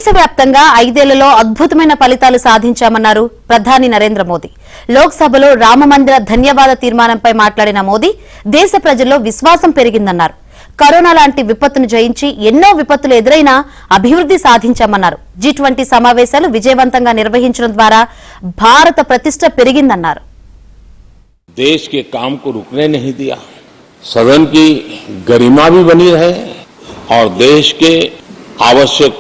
దేశవ్యాప్తంగా 5 ఏళ్లలో అద్భుతమైన ఫలితాలు సాధించామన్నారు ప్రధాని నరేంద్ర మోదీ. లోక్సభలో రామమందిర ధన్యవాద తీర్మానంపై మాట్లాడిన మోదీ దేశ ప్రజల్లో విశ్వాసం పెరిగిందన్నారు. కరోనా లాంటి విపత్తును జయించి ఎన్నో విపత్తులు ఎదురైనా అభివృద్ధి సాధించామన్నారు. G20 సమావేశాలు విజయవంతంగా నిర్వహించడం ద్వారా భారత ప్రతిష్ట పెరిగిందన్నారు. देश के काम को रुकने नहीं दिया, सदन की गरिमा भी बनी रहे और देश के आवश्यक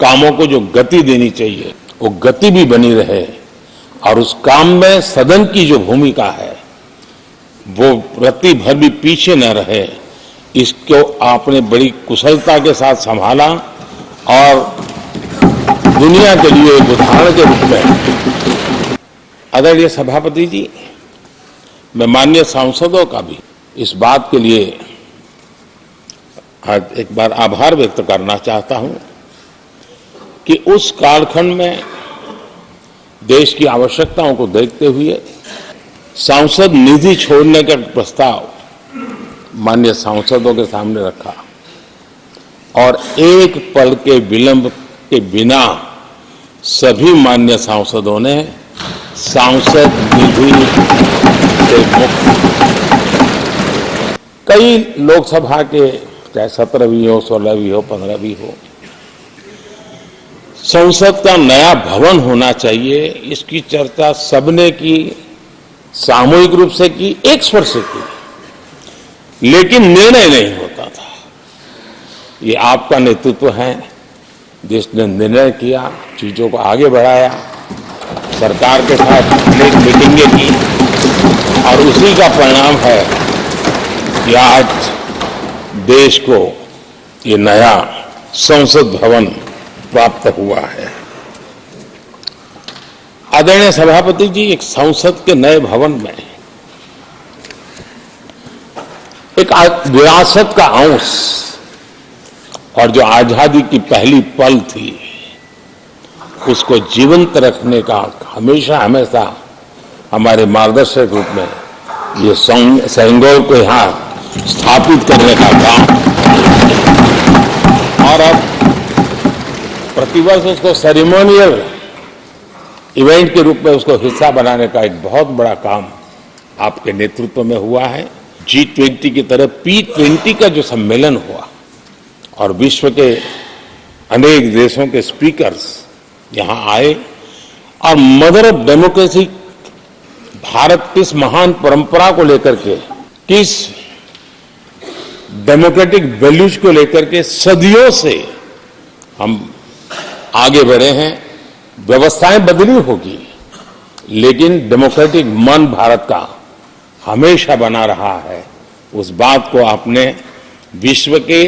कामों को जो गति देनी चाहिए वो गति भी बनी रहे और उस काम में सदन की जो भूमिका है वो रत्ती भर भी पीछे न रहे, इसको आपने बड़ी कुशलता के साथ संभाला और दुनिया के लिए एक उदाहरण के रूप में। आदरणीय सभापति जी, मैं माननीय सांसदों का भी इस बात के लिए आज एक बार आभार व्यक्त करना चाहता हूं कि उस कालखंड में देश की आवश्यकताओं को देखते हुए सांसद निधि छोड़ने का प्रस्ताव माननीय सांसदों के सामने रखा और एक पल के विलंब के बिना सभी माननीय सांसदों ने सांसद निधि से मुक्त। कई लोकसभा के चाहे 17वीं हो, 16वीं हो, 15वीं हो, संसद का नया भवन होना चाहिए, इसकी चर्चा सबने की, सामूहिक रूप से की, एक स्वर से की, लेकिन निर्णय नहीं होता था। ये आपका नेतृत्व है जिसने निर्णय किया, चीजों को आगे बढ़ाया, सरकार के साथ अनेक मीटिंगें की और उसी का परिणाम है कि आज देश को ये नया संसद भवन प्राप्त हुआ है। आदरणीय सभापति जी, एक संसद के नए भवन में एक विरासत का अंश और जो आजादी की पहली पल थी उसको जीवंत रखने का हमेशा हमेशा हमारे मार्गदर्शक रूप में ये सेंगोल को यहाँ स्थापित करने का काम और अब प्रतिवर्ष उसको सेरेमोनियल इवेंट के रूप में उसको हिस्सा बनाने का एक बहुत बड़ा काम आपके नेतृत्व में हुआ है। G20 की तरह P20 का जो सम्मेलन हुआ और विश्व के अनेक देशों के स्पीकर्स यहाँ आए और मदर ऑफ डेमोक्रेसी भारत किस महान परंपरा को लेकर के, किस डेमोक्रेटिक वैल्यूज को लेकर के सदियों से हम आगे बढ़े हैं। व्यवस्थाएं बदली होगी लेकिन डेमोक्रेटिक मन भारत का हमेशा बना रहा है। उस बात को आपने विश्व के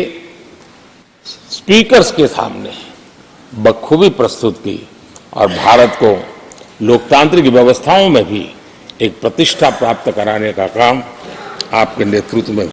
स्पीकर्स के सामने बखूबी प्रस्तुत की और भारत को लोकतांत्रिक व्यवस्थाओं में भी एक प्रतिष्ठा प्राप्त कराने का काम आपके नेतृत्व में